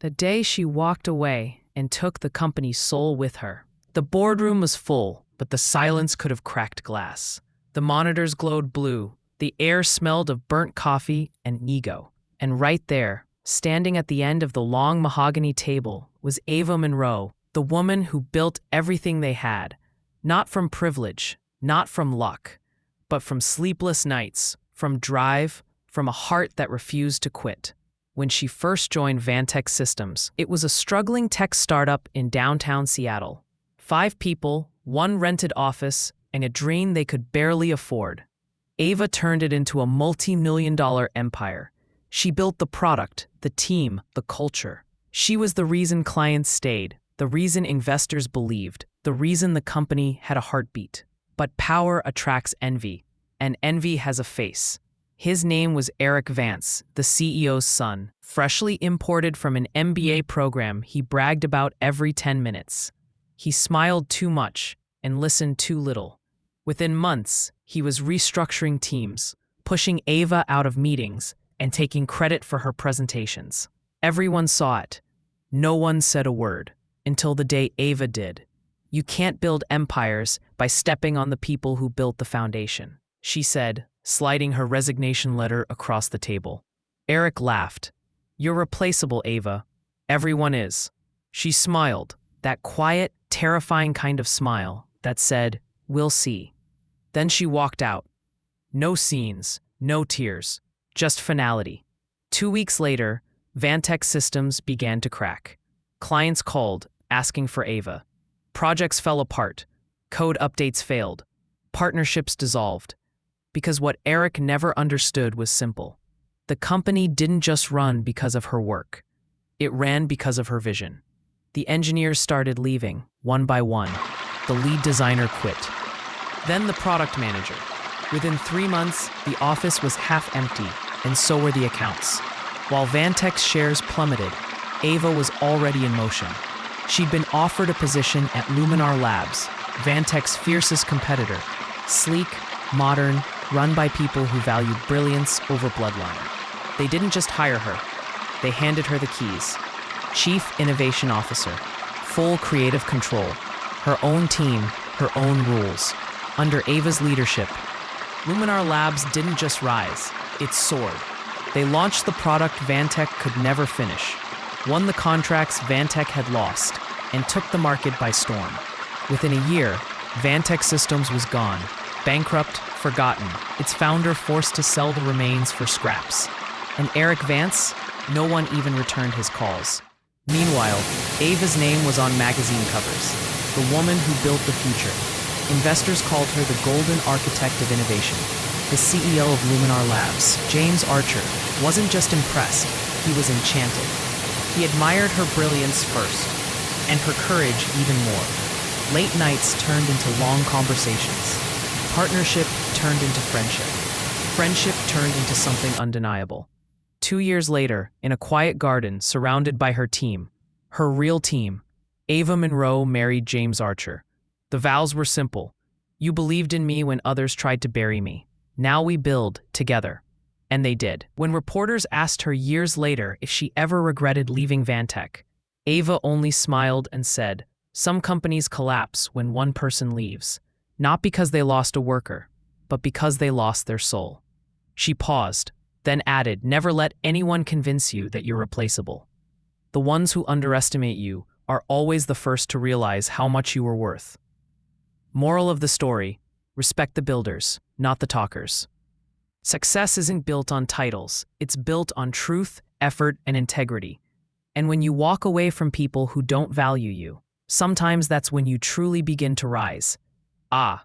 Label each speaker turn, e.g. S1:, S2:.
S1: the day she walked away and took the company's soul with her. The boardroom was full, but the silence could have cracked glass. The monitors glowed blue, the air smelled of burnt coffee and ego. And right there, standing at the end of the long mahogany table, was Ava Monroe, the woman who built everything they had, not from privilege, not from luck, but from sleepless nights, from drive, from a heart that refused to quit. When she first joined Vantex Systems, it was a struggling tech startup in downtown Seattle. 5 people, 1 rented office, and a dream they could barely afford. Ava turned it into a multi-million-dollar empire. She built the product, the team, the culture. She was the reason clients stayed, the reason investors believed, the reason the company had a heartbeat. But power attracts envy, and envy has a face. His name was Eric Vance, the CEO's son, freshly imported from an MBA program he bragged about every 10 minutes. He smiled too much and listened too little. Within months, he was restructuring teams, pushing Ava out of meetings, and taking credit for her presentations. Everyone saw it. No one said a word, until the day Ava did. "You can't build empires by stepping on the people who built the foundation," she said, sliding her resignation letter across the table. Eric laughed. "You're replaceable, Ava. Everyone is." She smiled, that quiet, terrifying kind of smile that said, "We'll see." Then she walked out. No scenes, no tears, just finality. 2 weeks later, Vantex Systems began to crack. Clients called, asking for Ava. Projects fell apart. Code updates failed. Partnerships dissolved. Because what Eric never understood was simple. The company didn't just run because of her work. It ran because of her vision. The engineers started leaving, one by one. The lead designer quit. Then the product manager. Within 3 months, the office was half empty, and so were the accounts. While Vantex shares plummeted, Ava was already in motion. She'd been offered a position at Luminar Labs, Vantex's fiercest competitor, sleek, modern, run by people who valued brilliance over bloodline. They didn't just hire her, they handed her the keys. Chief Innovation Officer, full creative control, her own team, her own rules. Under Ava's leadership, Luminar Labs didn't just rise, it soared. They launched the product Vantex could never finish, won the contracts Vantex had lost, and took the market by storm. Within a year, Vantex Systems was gone, bankrupt, forgotten, its founder forced to sell the remains for scraps. And Eric Vance? No one even returned his calls. Meanwhile, Ava's name was on magazine covers, the woman who built the future. Investors called her the golden architect of innovation. The CEO of Luminar Labs, James Archer, wasn't just impressed, he was enchanted. He admired her brilliance first, and her courage even more. Late nights turned into long conversations. Partnership turned into friendship. Friendship turned into something undeniable. 2 years later, in a quiet garden surrounded by her team, her real team, Ava Monroe married James Archer. The vows were simple. "You believed in me when others tried to bury me. Now we build together." And they did. When reporters asked her years later if she ever regretted leaving Vantex, Ava only smiled and said, "Some companies collapse when one person leaves, not because they lost a worker, but because they lost their soul." She paused, then added, "Never let anyone convince you that you're replaceable. The ones who underestimate you are always the first to realize how much you are worth." Moral of the story: respect the builders, not the talkers. Success isn't built on titles, it's built on truth, effort, and integrity. And when you walk away from people who don't value you, sometimes that's when you truly begin to rise. Ah,